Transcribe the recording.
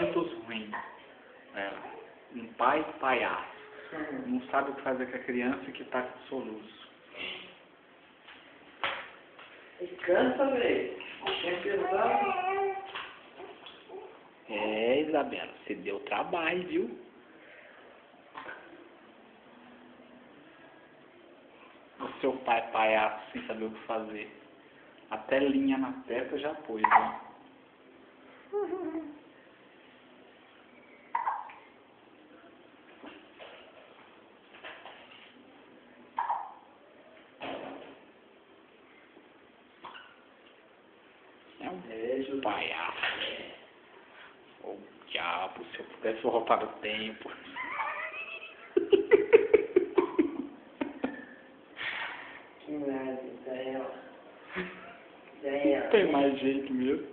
pensamentos ruins. Um pai palhaço. Não sabe o que fazer com a criança que está com soluço. Cansa, velho. É pesado. Isabela, você deu trabalho, viu? O seu pai palhaço sem saber o que fazer. Até linha na testa já pôs, né? É um palhaço. Ô diabo, se eu pudesse voltar no tempo. Que merda, isso aí, ó. Não tem mais jeito mesmo.